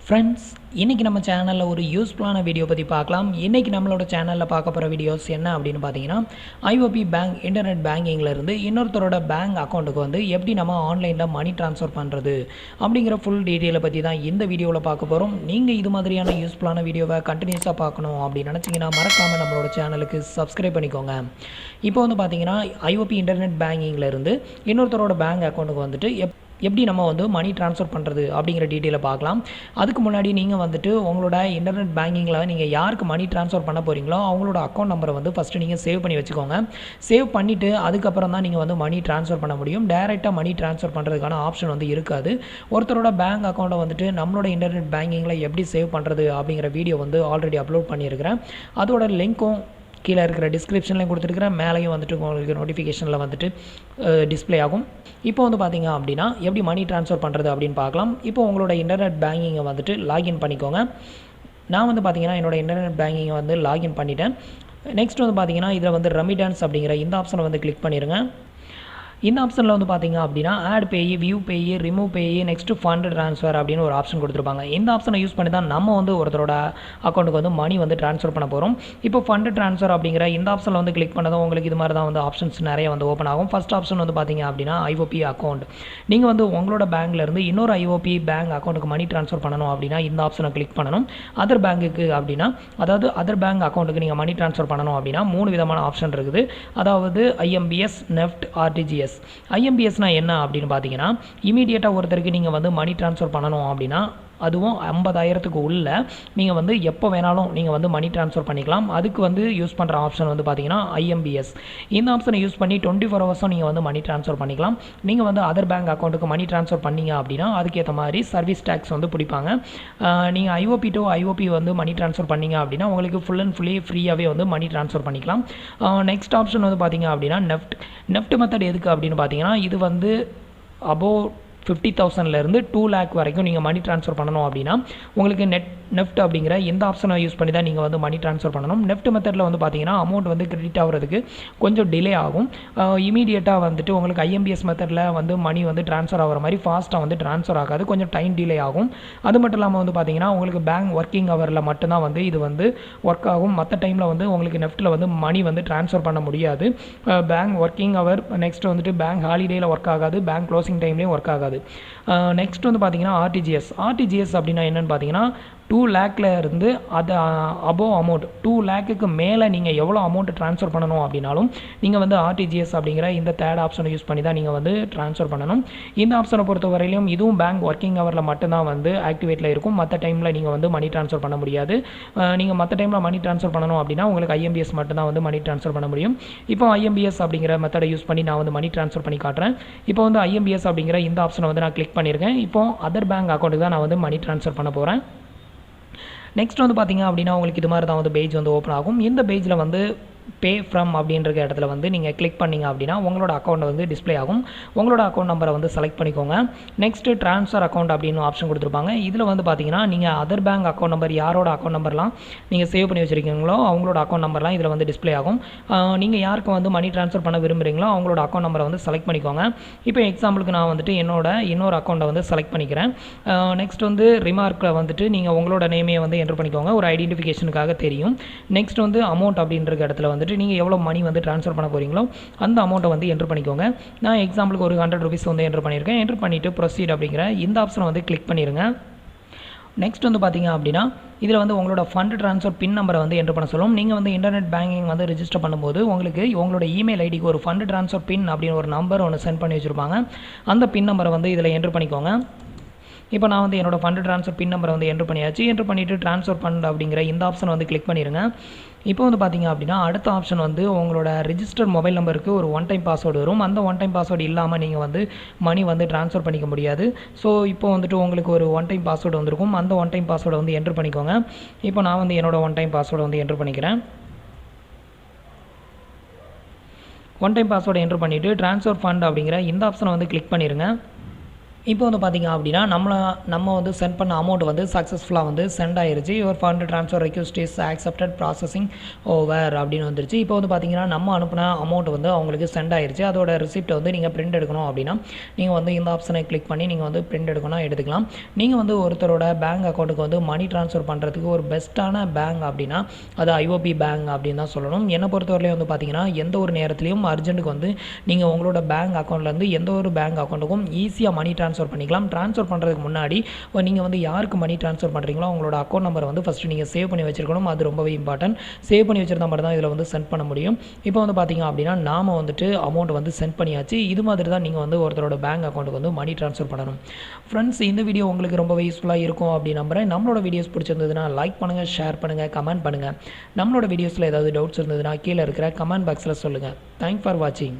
Friends, இன்றைக்கி நம்ம சேனலில் ஒரு யூஸ்ஃபுல்லான வீடியோ பற்றி பார்க்கலாம். இன்றைக்கி நம்மளோட சேனலில் பார்க்க போகிற வீடியோஸ் என்ன அப்படின்னு பார்த்தீங்கன்னா, ஐஓபி பேங்க் இன்டர்நெட் பேங்கிங்லேருந்து இன்னொருத்தரோட பேங்க் அக்கௌண்ட்டுக்கு வந்து எப்படி நம்ம ஆன்லைனில் மணி ட்ரான்ஸ்ஃபர் பண்ணுறது அப்படிங்கிற ஃபுல் டீட்டெயிலை பற்றி தான் இந்த வீடியோவில் பார்க்க போகிறோம். நீங்கள் இது மாதிரியான யூஸ்ஃபுல்லான வீடியோவை கண்டினியூஸாக பார்க்கணும் அப்படின்னு நினச்சிங்கன்னா மறக்காமல் நம்மளோட சேனலுக்கு சப்ஸ்கிரைப் பண்ணிக்கோங்க. இப்போ வந்து பார்த்தீங்கன்னா, ஐஓபி இன்டர்நெட் பேங்கிங்லேருந்து இன்னொருத்தரோட பேங்க் அக்கௌண்ட்டுக்கு வந்துட்டு எப்படி நம்ம வந்து மணி ட்ரான்ஸ்ஃபர் பண்ணுறது அப்படிங்கிற டீட்டெயிலை பார்க்கலாம். அதுக்கு முன்னாடி நீங்கள் வந்துட்டு உங்களோட இன்டர்நெட் பேங்கிங்கில் நீங்கள் யாருக்கு மணி ட்ரான்ஸ்ஃபர் பண்ண போகிறீங்களோ அவங்களோட அக்கௌண்ட் நம்பரை வந்து ஃபஸ்ட்டு நீங்கள் சேவ் பண்ணி வச்சுக்கோங்க. சேவ் பண்ணிவிட்டு அதுக்கப்புறம் தான் நீங்கள் வந்து மணி ட்ரான்ஸ்ஃபர் பண்ண முடியும். டேரெக்டாக மணி ட்ரான்ஸ்ஃபர் பண்ணுறதுக்கான ஆப்ஷன் வந்து இருக்காது. ஒருத்தரோட பேங்க் அக்கௌண்ட்டை வந்துட்டு நம்மளோட இன்டர்நெட் பேங்கிங்கில் எப்படி சேவ் பண்ணுறது அப்படிங்கிற வீடியோ வந்து ஆல்ரெடி அப்லோட் பண்ணியிருக்கிறேன். அதோட லிங்க்கும் கீழே இருக்கிற டிஸ்கிரிப்ஷன்லையும் கொடுத்துருக்குறேன். மேலேயும் வந்துட்டு உங்களுக்கு நோட்டிஃபிகேஷனில் வந்துட்டு டிஸ்பிளே ஆகும். இப்போ வந்து பார்த்திங்க அப்படின்னா எப்படி மணி ட்ரான்ஸ்ஃபர் பண்ணுறது அப்படின்னு பார்க்கலாம். இப்போ உங்களோட இன்டர்நெட் பேங்கிங்கை வந்துட்டு லாகின் பண்ணிக்கோங்க. நான் வந்து பார்த்திங்கன்னா என்னோடய இன்டர்நெட் பேங்கிங்கை வந்து லாகின் பண்ணிட்டேன். நெக்ஸ்ட் வந்து பார்த்திங்கன்னா இதில் வந்து ரெமிட்டன்ஸ் அப்படிங்கிற இந்த ஆப்ஷனை வந்து கிளிக் பண்ணிடுங்க. இந்த ஆப்ஷனில் வந்து பார்த்திங்க அப்படின்னா add payee, view payee, remove payee, next fund transfer அப்படின்னு ஒரு ஆப்ஷன் கொடுத்துருப்பாங்க. இந்த ஆப்ஷனை யூஸ் பண்ணி தான் நம்ம வந்து ஒருத்தரோட அக்கௌண்ட்டுக்கு வந்து மணி வந்து ட்ரான்ஸ்ஃபர் பண்ண போகிறோம். இப்போ ஃபண்ட் ட்ரான்ஸ்ஃபர் அப்படிங்கிற இந்த ஆப்ஷனில் வந்து கிளிக் பண்ணதும் உங்களுக்கு இது மாதிரி தான் வந்து ஆப்ஷன்ஸ் நிறைய வந்து ஓப்பன் ஆகும். ஃபஸ்ட் ஆப்ஷன் வந்து பார்த்திங்க அப்படின்னா ஐஓபி அக்கௌண்ட். நீங்கள் வந்து உங்களோட பேங்க்லேருந்து இன்னொரு ஐஓபி பேங்க் அக்கௌண்ட்டுக்கு மணி ட்ரான்ஸ்ஃபர் பண்ணணும் அப்படின்னா இந்த ஆப்ஷனை கிளிக் பண்ணணும். அதர் பேங்க்குக்கு அப்படின்னா அதாவது அதர் பேங்க் அக்கௌண்ட்டுக்கு நீங்கள் மணி ட்ரான்ஸ்ஃபர் பண்ணணும் அப்படின்னா 3 விதமான ஆப்ஷன் இருக்குது. அதாவது ஐஎம்பிஎஸ், நெஃப்ட், ஆர்டிஜிஎஸ். ஐஎம்பிஎஸ்னா என்ன அப்படின்னு பார்த்தீங்கன்னா, இமீடியட்டாக ஒருத்தருக்கு நீங்கள் வந்து மணி ட்ரான்ஸ்ஃபர் பண்ணணும் அப்படின்னா அதுவும் 50,000க்கு உள்ள நீங்கள் வந்து எப்போ வேணாலும் நீங்கள் வந்து மணி ட்ரான்ஸ்ஃபர் பண்ணிக்கலாம். அதுக்கு வந்து யூஸ் பண்ணுற ஆப்ஷன் வந்து பார்த்தீங்கன்னா ஐஎம்பிஎஸ். இந்த ஆப்ஷனை யூஸ் பண்ணி 24 ஹவர்ஸும் நீங்கள் வந்து மணி ட்ரான்ஸ்ஃபர் பண்ணிக்கலாம். நீங்கள் வந்து அதர் பேங்க் அக்கௌண்ட்டுக்கு மணி ட்ரான்ஸ்ஃபர் பண்ணீங்க அப்படின்னா அதுக்கேற்ற மாதிரி சர்வீஸ் டேக்ஸ் வந்து பிடிப்பாங்க. நீங்கள் ஐஓபி டு ஐஓபி வந்து மணி ட்ரான்ஸ்ஃபர் பண்ணீங்க அப்படின்னா உங்களுக்கு ஃபுல் அண்ட் ஃபுல்லி ஃப்ரீயாகவே வந்து மணி ட்ரான்ஸ்ஃபர் பண்ணிக்கலாம். நெக்ஸ்ட் ஆப்ஷன் வந்து பார்த்தீங்க அப்படின்னா நெஃப்ட் மெத்தட் எதுக்கு அப்படின்னு பார்த்தீங்கன்னா, இது வந்து அபோவ் 50,000லேருந்து 2 lakh வரைக்கும் நீங்கள் மணி ட்ரான்ஸ்ஃபர் பண்ணணும் அப்படின்னா உங்களுக்கு நெஃப்ட் அப்படிங்கிற இந்த ஆப்ஷனை யூஸ் பண்ணி தான் நீங்கள் வந்து மணி ட்ரான்ஸ்ஃபர் பண்ணணும். நெஃப்ட் மெத்தடில் வந்து பார்த்தீங்கன்னா அமௌண்ட் வந்து கிரெடிட் ஆகிறதுக்கு கொஞ்சம் டிலே ஆகும். இமீடியட்டாக வந்துட்டு உங்களுக்கு ஐஎம்பிஎஸ் மெத்தடில் வந்து மணி வந்து ட்ரான்ஸ்ஃபர் ஆகிற மாதிரி ஃபாஸ்ட்டாக வந்து ட்ரான்ஸ்ஃபர் ஆகாது, கொஞ்சம் டைம் டிலே ஆகும். அது மட்டும் இல்லாமல் வந்து பார்த்தீங்கன்னா உங்களுக்கு பேங்க் ஒர்க்கிங் ஹவரில் மட்டும்தான் வந்து இது வந்து ஒர்க் ஆகும். மற்ற டைமில் வந்து உங்களுக்கு நெஃப்ட்டில் வந்து மணி வந்து ட்ரான்ஸ்ஃபர் பண்ண முடியாது. பேங்க் ஒர்க்கிங் ஹவர், நெக்ஸ்ட் வந்துட்டு பேங்க் ஹாலிடேயில் ஒர்க் ஆகாது, பேங்க் க்ளோசிங் டைம்லேயும் ஒர்க் ஆகாது. நெக்ஸ்ட் வந்து பார்த்தீங்கன்னா ஆர்டிஜிஎஸ் அப்படின்னா என்னென்னு பார்த்தீங்கன்னா 2 lakhல இருந்து அது அபோவ் அமௌண்ட் 2 lakhக்கு மேலே நீங்கள் எவ்வளோ அமௌண்ட் ட்ரான்ஸ்ஃபர் பண்ணணும் அப்படின்னாலும் நீங்கள் வந்து ஆர்டிஜிஎஸ் அப்படிங்கிற இந்த தேர்ட் ஆப்ஷனை யூஸ் பண்ணி தான் நீங்கள் வந்து ட்ரான்ஸ்ஃபர் பண்ணணும். இந்த ஆப்ஷனை பொறுத்த வரையிலும் இதுவும் பேங்க் ஒர்க்கிங் ஹவரில் மட்டும்தான் வந்து ஆக்டிவேட்டில் இருக்கும். மற்ற டைமில் நீங்கள் வந்து மணி ட்ரான்ஸ்ஃபர் பண்ண முடியாது. நீங்கள் மற்ற டைமில் மணி ட்ரான்ஸ்ஃபர் பண்ணணும் அப்படின்னா உங்களுக்கு ஐஎம்பிஎஸ் மட்டும்தான் வந்து மணி ட்ரான்ஸ்ஃபர் பண்ண முடியும். இப்போ ஐஎம்பிஎஸ் அப்படிங்கிற மெத்தடை யூஸ் பண்ணி நான் வந்து மணி ட்ரான்ஸ்ஃபர் பண்ணி காட்டுறேன். இப்போ வந்து ஐஎம்பிஎஸ் அப்படிங்கிற இந்த ஆப்ஷனை வந்து நான் கிளிக் பண்ணியிருக்கேன். இப்போ அதர் பேங்க் அக்கௌண்ட்டுக்கு தான் நான் வந்து மணி ட்ரான்ஸ்ஃபர் பண்ண போகிறேன். நெக்ஸ்ட் வந்து பார்த்திங்க அப்படின்னா உங்களுக்கு இது மாதிரி தான் வந்து பேஜ் வந்து ஓப்பன் ஆகும். இந்த பேஜில் வந்து பே ஃப்ரம் அப்படின்ற இடத்துல வந்து நீங்கள் கிளிக் பண்ணிங்க அப்படின்னா உங்களோட அக்கௌண்ட் வந்து டிஸ்பிளே ஆகும். உங்களோட அக்கௌண்ட் நம்பரை வந்து செலக்ட் பண்ணிக்கோங்க. நெக்ஸ்ட்டு ட்ரான்ஸ்ஃபர் அக்கௌண்ட் அப்படின்னு ஆப்ஷன் கொடுத்துருப்பாங்க. இதில் வந்து பார்த்தீங்கன்னா நீங்கள் அதர் பேங்க் அக்கௌண்ட் நம்பர் யாரோட அக்கௌண்ட் நம்பர்லாம் நீங்கள் சேவ் பண்ணி வச்சுருக்கீங்களோ அவங்களோட அக்கௌண்ட் நம்பர்லாம் இதில் வந்து டிஸ்பிளே ஆகும். நீங்கள் யாருக்கு வந்து மணி ட்ரான்ஸ்ஃபர் பண்ண விரும்புகிறீங்களோ அவங்களோட அக்கௌண்ட் நம்பரை வந்து செலக்ட் பண்ணிக்கோங்க. இப்போ எக்ஸாம்பிளுக்கு நான் வந்துட்டு இன்னொரு அக்கௌண்ட்டை வந்து செலக்ட் பண்ணிக்கிறேன். நெக்ஸ்ட் வந்து ரிமார்க்கில் வந்துட்டு நீங்கள் உங்களோட நேமையை வந்து என்டர் பண்ணிக்கோங்க, ஒரு ஐடென்டிஃபிகேஷனுக்காக தெரியும். நெக்ஸ்ட் வந்து அமௌண்ட் அப்படின்ற இடத்துல வந்துட்டு நீங்கள் எவ்வளோ மணி வந்து ட்ரான்ஸ்ஃபர் பண்ண போகிறீங்களோ அந்த அமௌண்ட்டை வந்து என்டர் பண்ணிக்கோங்க. நான் எக்ஸாம்பிளுக்கு ஒரு 100 rupees வந்து என்டர் பண்ணியிருக்கேன். என்டர் பண்ணிவிட்டு ப்ரொசீட் அப்படிங்கிற இந்த ஆப்ஷனை வந்து கிளிக் பண்ணிடுங்க. நெக்ஸ்ட் வந்து பார்த்தீங்க அப்படின்னா இதில் வந்து உங்களோட ஃபண்ட் ட்ரான்ஸ்ஃபர் பின் நம்பரை வந்து என்டர் பண்ண சொல்லும். நீங்கள் வந்து இன்டர்நெட் பேங்கிங் வந்து ரிஜிஸ்டர் பண்ணும்போது உங்களுக்கு உங்களோட இமெயில் ஐடிக்கு ஒரு ஃபண்ட் ட்ரான்ஸ்ஃபர் பின் அப்படின்னு ஒரு நம்பர் ஒன்று சென்ட் பண்ணி வச்சுருப்பாங்க. அந்த பின் நம்பரை வந்து இதில் என்டர் பண்ணிக்கோங்க. இப்போ நான் வந்து என்னோடய ஃபண்ட் ட்ரான்ஸ்ஃபர் பின் நம்பரை வந்து என்டர் பண்ணியாச்சு. என்டர் பண்ணிவிட்டு ட்ரான்ஸ்ஃபர் ஃபண்ட் அப்படிங்கிற இந்த ஆப்ஷன் வந்து கிளிக் பண்ணிடுங்க. இப்போ வந்து பார்த்திங்க அப்படின்னா அடுத்த ஆப்ஷன் வந்து உங்களோட ரிஜிஸ்டர் மொபைல் நம்பருக்கு ஒரு ஒன் டைம் பாஸ்வேர்டு வரும். அந்த ஒன் டைம் பாஸ்வேர்டு இல்லாமல் நீங்கள் வந்து மணி வந்து ட்ரான்ஸ்ஃபர் பண்ணிக்க முடியாது. ஸோ இப்போ வந்துட்டு உங்களுக்கு ஒரு ஒன் டைம் பாஸ்வேர்டு வந்திருக்கும். அந்த ஒன் டைம் பாஸ்வேர்டை வந்து என்டர் பண்ணிக்கோங்க. இப்போ நான் வந்து என்னோடய ஒன் டைம் பாஸ்வேர்டை வந்து என்டர் பண்ணிக்கிறேன். ஒன் டைம் பாஸ்வேர்டை என்டர் பண்ணிவிட்டு ட்ரான்ஸ்ஃபர் ஃபண்ட் அப்படிங்கிற இந்த ஆப்ஷனை வந்து கிளிக் பண்ணிடுங்க. இப்போ வந்து பார்த்தீங்க அப்படின்னா நம்ம வந்து சென்ட் பண்ண அமௌண்ட் வந்து சக்ஸஸ்ஃபுல்லாக வந்து சென்ட் ஆயிருச்சு. Your fund transfer request is accepted processing over அப்படின்னு வந்துருச்சு. இப்போ வந்து பார்த்தீங்கன்னா நம்ம அனுப்பின அமௌண்ட் வந்து அவங்களுக்கு சென்ட் ஆயிருச்சு. அதோட ரிசிப்ட்டை வந்து நீங்கள் பிரிண்ட் எடுக்கணும் அப்படின்னா நீங்கள் வந்து இந்த ஆப்ஷனை கிளிக் பண்ணி நீங்கள் வந்து பிரிண்ட் எடுக்கணும் எடுத்துக்கலாம். நீங்கள் வந்து ஒருத்தரோட பேங்க் அக்கௌண்ட்டுக்கு வந்து மணி ட்ரான்ஸ்ஃபர் பண்ணுறதுக்கு ஒரு பெஸ்ட்டான பேங்க் அப்படின்னா அது ஐஓபி பேங்க் அப்படின்னு தான் சொல்லணும். என்னை பொறுத்தவரையிலும் வந்து பார்த்தீங்கன்னா எந்த ஒரு நேரத்துலையும் அர்ஜென்ட்டுக்கு வந்து நீங்கள் உங்களோட பேங்க் அக்கௌண்ட்லேருந்து எந்த ஒரு பேங்க் அக்கௌண்ட்டுக்கும் ஈஸியாக மணி ட்ரான்ஸ்ஃபர் பண்ணிக்கலாம். ட்ரான்ஸ்ஃபர் பண்ணுறதுக்கு முன்னாடி நீங்கள் வந்து யாருக்கு மணி ட்ரான்ஸ்ஃபர் பண்ணுறீங்களோ அவங்களோட அக்கௌண்ட் நம்பரை வந்து ஃபஸ்ட்டு நீங்கள் சேவ் பண்ணி வச்சிருக்கணும். அது ரொம்பவே இம்பார்ட்டன்ட். சேவ் பண்ணி வச்சிருந்தா மட்டும் தான் இதில் வந்து சென்ட் பண்ண முடியும். இப்போ வந்து பார்த்தீங்க அப்படின்னா நாம் வந்துட்டு அமௌண்ட் வந்து சென்ட் பண்ணியாச்சு. இது மாதிரி தான் நீங்கள் வந்து ஒருத்தரோட பேங்க் அக்கௌண்ட்டுக்கு வந்து மணி ட்ரான்ஸ்ஃபர் பண்ணணும். ஃப்ரெண்ட்ஸ், இந்த வீடியோ உங்களுக்கு ரொம்பவே யூஸ்ஃபுல்லாக இருக்கும் அப்படின்னு நம்புகிறேன். நம்மளோட வீடியோஸ் பிடிச்சிருந்ததுன்னா லைக் பண்ணுங்கள், ஷேர் பண்ணுங்கள், கமெண்ட் பண்ணுங்கள். நம்மளோட வீடியோஸில் ஏதாவது டவுட்ஸ் இருந்ததுன்னா கீழே இருக்கிற கமெண்ட் பாக்ஸில் சொல்லுங்கள். தேங்க்ஸ் ஃபார் வாட்சிங்.